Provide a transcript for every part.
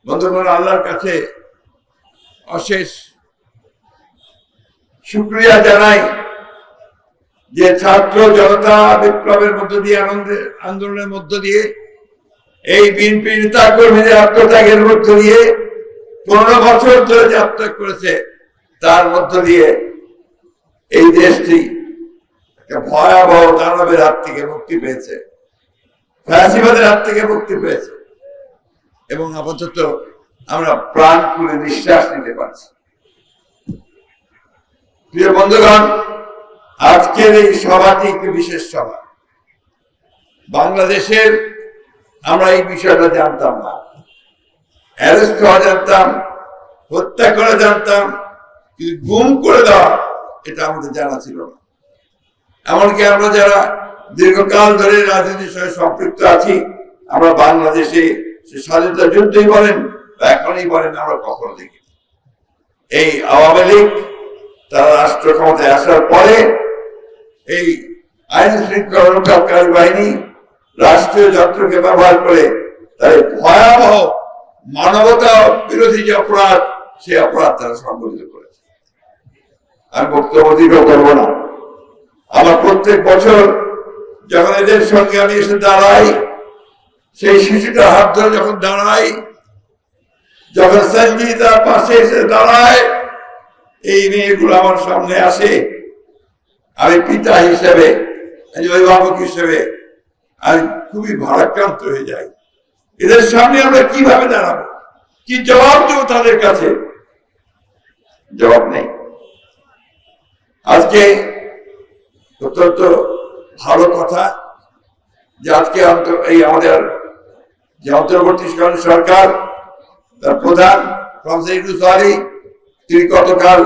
বন্ধুগণ, আল্লাহর কাছে অশেষ শুকরিয়া জানাই যে ছাত্র জনতা বিপ্লবের মধ্য দিয়ে আন্দোলনের মধ্য দিয়ে এই বিএনপি নেতা কর্মীদের আত্মত্যাগের মধ্য দিয়ে 15 বছর ধরে যে আত্মত্যাগ করেছে তার মধ্য দিয়ে এই দেশটি একটা ভয়াবহ দানবের হাত থেকে মুক্তি পেয়েছে, ফ্যাসিবাদের হাত থেকে মুক্তি পেয়েছে এবং আপাতত আমরা প্রাণ খুলে নিঃশ্বাস নিতে পারছি। প্রিয় বন্ধুগণ, আজকের এই সভাটি একটি বিশেষ সভা। বাংলাদেশের আমরা এই বিষয়টা জানতাম না, অ্যারেস্ট হওয়া জানতাম, হত্যা করা জানতাম, কিন্তু গুম করে দেওয়া এটা আমাদের জানা ছিল না। এমনকি আমরা যারা দীর্ঘকাল ধরে রাজনীতির সঙ্গে সম্পৃক্ত আছি, আমরা বাংলাদেশে স্বাধীনতা যুদ্ধই বলেন বা এখনই বলেন, আমরা কখনো দেখি এই আওয়ামী লীগ তারা রাষ্ট্র ক্ষমতায় আসার পরে এই আইন শৃঙ্খলা রক্ষাকারী বাহিনী রাষ্ট্রীয় যন্ত্রকে ব্যবহার করে তার ভয়াবহ মানবতা বিরোধী যে অপরাধ, সে অপরাধ তারা সংগঠিত করেছে। আমি বক্তব্য দীর্ঘ করবো না। আমার প্রত্যেক বছর যখন এদের সঙ্গে আমি এসে দাঁড়াই, সেই শিশুটা হাত ধরে যখন দাঁড়াই, যখন সঞ্জিতার পাশে এসে দাঁড়ায়, এই মেয়েগুলো আমার সামনে আসে, আমি পিতা হিসেবে, অভিভাবক হিসেবে আমি খুবই ভারাক্রান্ত হয়ে যাই। এদের সামনে আমরা কিভাবে দাঁড়াবো, কি জবাব দেবো তাদের কাছে? জবাব নেই। আজকে অত্যন্ত ভালো কথা যে আজকে এই আমাদের যে অন্তর্বর্তীকালীন সরকার, তার প্রধান প্রফেসর ইউনূস আলী, তিনি গতকাল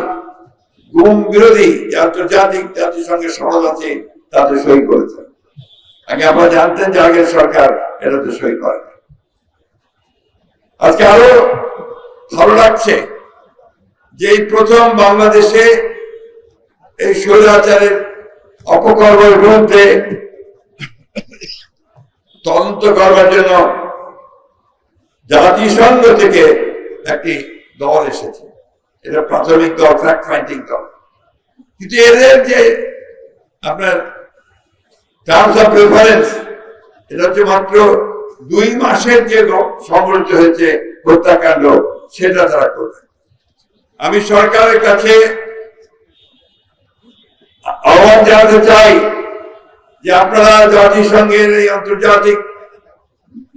গুম বিরোধী যে আন্তর্জাতিক জাতিসংঘের সনদ আছে তাতে সই করেছেন। আগে আপনারা জানতেন যে আগের সরকার এটাতে সই করে। আজকে আরো ভালো লাগছে যে এই প্রথম বাংলাদেশে এই স্বৈরাচারের অপকর্মের বিরুদ্ধে তদন্ত করবার জন্য জাতিসংঘ থেকে একটি দল এসেছে। এটা প্রাথমিক দল, ফ্যাক্ট ফাইন্ডিং দল, কিন্তু এদের যে আপনার টার্মস অফ রেফারেন্স, এটা হচ্ছে মাত্র 2 মাসের যে সংঘটিত হয়েছে হত্যাকাণ্ড, সেটা তারা করবে। আমি সরকারের কাছে আহ্বান জানাতে চাই যে আপনারা জাতিসংঘের এই আন্তর্জাতিক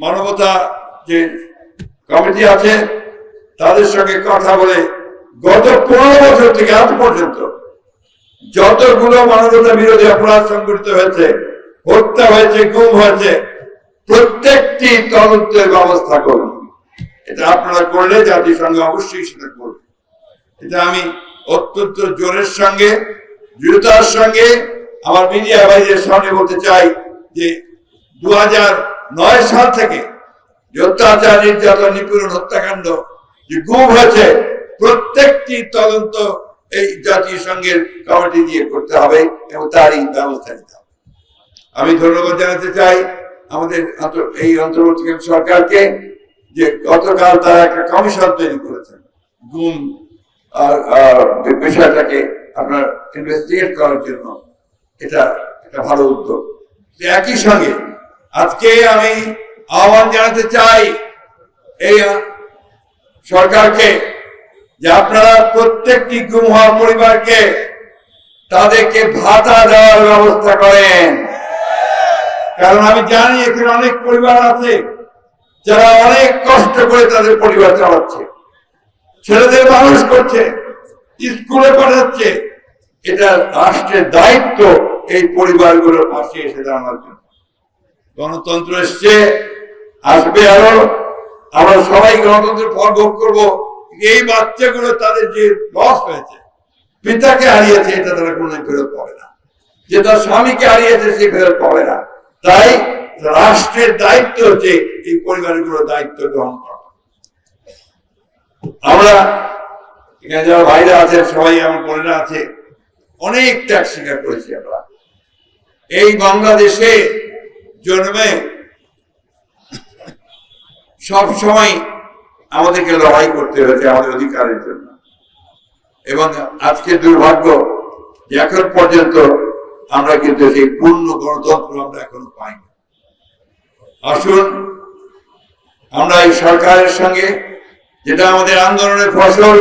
মানবতা যে কমিটি আছে তাদের সঙ্গে কথা বলে গত 15 বছর থেকে আজ পর্যন্ত যতগুলো মানবতা বিরোধী অপরাধ সংঘটিত হয়েছে, হত্যা হয়েছে, গুম হয়েছে, প্রত্যেকটি তদন্তের ব্যবস্থা করুন। এটা আপনারা করলে জাতিসংঘ অবশ্যই সেটা করবে। এটা আমি অত্যন্ত জোরের সঙ্গে, দৃঢ়তার সঙ্গে আমার মিডিয়া ভাইদের সামনে বলতে চাই যে 2009 সাল থেকে যে অত্যাচার, নির্যাতন, নিপীড়ন, হত্যাকাণ্ড, যে গুম হয়েছে, প্রত্যেকটি তদন্ত এই জাতিসংঘের কমিটি দিয়ে করতে হবে এবং তারই ব্যবস্থা নিতে হবে। আমি ধন্যবাদ জানাতে চাই আমাদের এই অন্তর্বর্তীকালীন সরকারকে যে গতকাল তারা একটা কমিশন তৈরি করেছেন গুম বিষয়টাকে আপনার ইনভেস্টিগেট করার জন্য। এটা একটা ভালো উদ্যোগ। একই সঙ্গে আজকে আমি আহ্বান জানাতে চাই এই সরকারকে যে আপনারা প্রত্যেকটি গুম হওয়া পরিবারকে তাদেরকে ভাতা দেওয়ার ব্যবস্থা করেন। কারণ আমি জানি এখানে অনেক পরিবার আছে যারা অনেক কষ্ট করে তাদের পরিবার চালাচ্ছে, ছেলেদের মানুষ করছে, স্কুলে পাঠাচ্ছে। এটা রাষ্ট্রের দায়িত্ব এই পরিবারগুলোর পাশে এসে দাঁড়ানোর জন্য। গণতন্ত্র এসছে, আসবে আরো, আমরা সবাই গণতন্ত্রের ফল ভোগ করবো। এই বাচ্চাগুলো তাদের যে লস হয়েছে, পিতাকে হারিয়েছে, এটা তারা কোনোদিন ফেরত পাবে না। যে তার স্বামীকে হারিয়েছে, সে ফেরত পাবে না। তাই রাষ্ট্রের দায়িত্ব হচ্ছে এই পরিবারগুলোর দায়িত্ব গ্রহণ করা। আমরা এখানে যারা ভাইরা আছে, সবাই আমার বোনেরা আছে, অনেক ত্যাগ স্বীকার করেছি আমরা। এই বাংলাদেশে জন্মে সব সময় আমাদেরকে লড়াই করতে হয়েছে আমাদের অধিকারের জন্য। এবং আজকে দুর্ভাগ্য যে এখন পর্যন্ত আমরা কিন্তু সেই পূর্ণ গণতন্ত্র আমরা এখনো পাইনি। আসুন আমরা এই সরকারের সঙ্গে, যেটা আমাদের আন্দোলনের ফসল,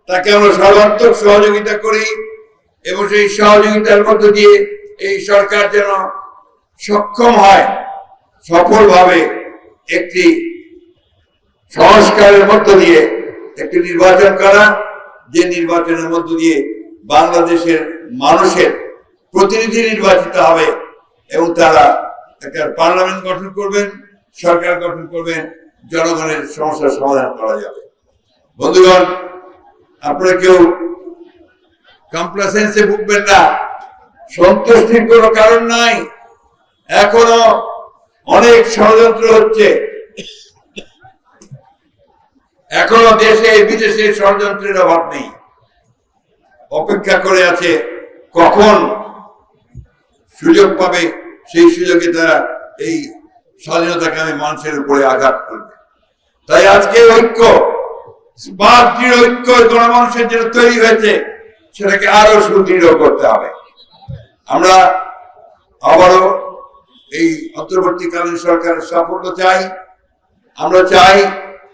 তাকে আমরা সর্বাত্মক সহযোগিতা করি এবং সেই সহযোগিতার মধ্য দিয়ে এই সরকার যেন সক্ষম হয় সফলভাবে একটি সংস্কারের মধ্য দিয়ে একটি নির্বাচন করা, যে নির্বাচনের মধ্য দিয়ে বাংলাদেশের মানুষের প্রতিনিধি নির্বাচিত হবে এবং তারা একটা পার্লামেন্ট গঠন করবেন, সরকার গঠন করবেন, জনগণের সমস্যার সমাধান করা যাবে। বন্ধুগণ, আপনারা কেউ কমপ্লাসেন্সে ভুগবেন না, সন্তুষ্টির কোনো কারণ নাই। এখনো অনেক ষড়যন্ত্র হচ্ছে, এখনো দেশে বিদেশে ষড়যন্ত্রের অভাব নেই। অপেক্ষা করে আছে কখন সুযোগ পাবে, সেই সুযোগে তারা এই স্বাধীনতাকামী মানুষের উপরে আঘাত করবে। তাই আজকে ঐক্য, দৃঢ় ঐক্য গণমানুষের জন্য তৈরি হয়েছে, সেটাকে আরো সুদৃঢ় করতে হবে। আমরা আবারও এই অন্তর্বর্তীকালীন সরকারের সাফল্য চাই। আমরা চাই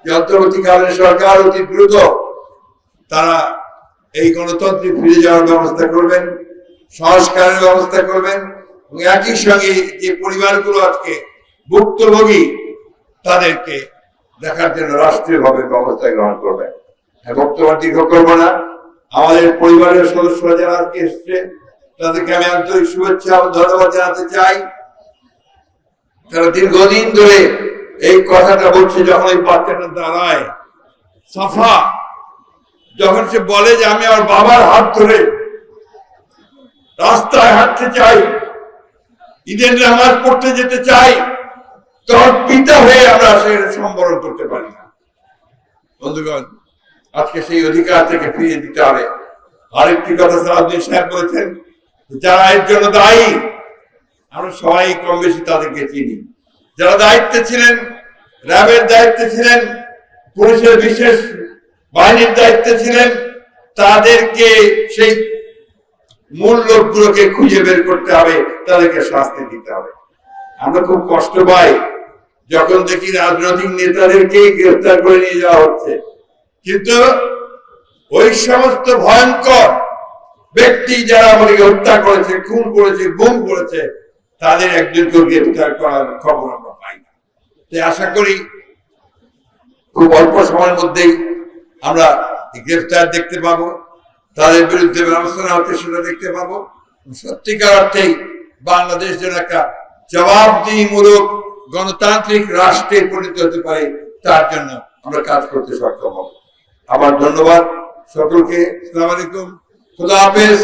যে অন্তর্বর্তীকালীন সরকার অতি দ্রুত তারা এই গণতন্ত্রে ফিরে যাওয়ার ব্যবস্থা করবেন, সংস্কারের ব্যবস্থা করবেন এবং একই সঙ্গে যে পরিবারগুলো আজকে ভুক্তভোগী তাদেরকে দেখার জন্য রাষ্ট্রীয়ভাবে ব্যবস্থা গ্রহণ করবেন। বক্তব্য দীর্ঘ করবো না। আমাদের পরিবারের সদস্যরা যারা আজকে এসছে তাদেরকে আমি আন্তরিক শুভেচ্ছা ও ধন্যবাদ জানাতে চাই। তারা দীর্ঘদিন ধরে এই কথাটা বলছে, যখন এই বাচ্চাটা দাঁড়ায় সাফা, যখন সে বলে যে আমি আমার বাবার হাত ধরে রাস্তায় হাঁটতে চাই, ঈদের নামাজ পড়তে যেতে চাই, তখন পিতা হয়ে আমরা সেটা সম্বরণ করতে পারি না। বন্ধুগণ, আজকে সেই অধিকার থেকে ফিরিয়ে দিতে হবে। আরেকটি কথা সালাউদ্দিন সাহেব বলেছেন, যারা এর জন্য দায়ী আমরা সবাই কম বেশি তাদেরকে চিনি। যারা দায়িত্বে ছিলেন, র্যাবের দায়িত্বে ছিলেন, পুলিশের বিশেষ বাহিনীর দায়িত্বে ছিলেন, তাদেরকে সেই মূল লোকগুলোকে খুঁজে বের করতে হবে, তাদেরকে শাস্তি দিতে হবে। আমরা খুব কষ্ট পাই যখন দেখি রাজনৈতিক নেতাদেরকে গ্রেফতার করে নিয়ে যাওয়া হচ্ছে, কিন্তু ওই সমস্ত ভয়ঙ্কর ব্যক্তি যারা আমাদেরকে হত্যা করেছে, খুন করেছে, গুম করেছে, তাদের একজনকে গ্রেফতার করার খবর আমরা পাই না। তাই আশা করি খুব অল্প সময়ের মধ্যেই আমরা গ্রেফতার দেখতে পাবো, তাদের বিরুদ্ধে ব্যবস্থা নেওয়া হচ্ছে সেটা দেখতে পাবো। সত্যিকার অর্থেই বাংলাদেশ যেন একটা জবাবদিহিমূলক গণতান্ত্রিক রাষ্ট্রে পরিণত হতে পারে, তার জন্য আমরা কাজ করতে সক্ষম হব। আবার ধন্যবাদ সকলকে। আসসালামু আলাইকুম, খুদা হাফেজ।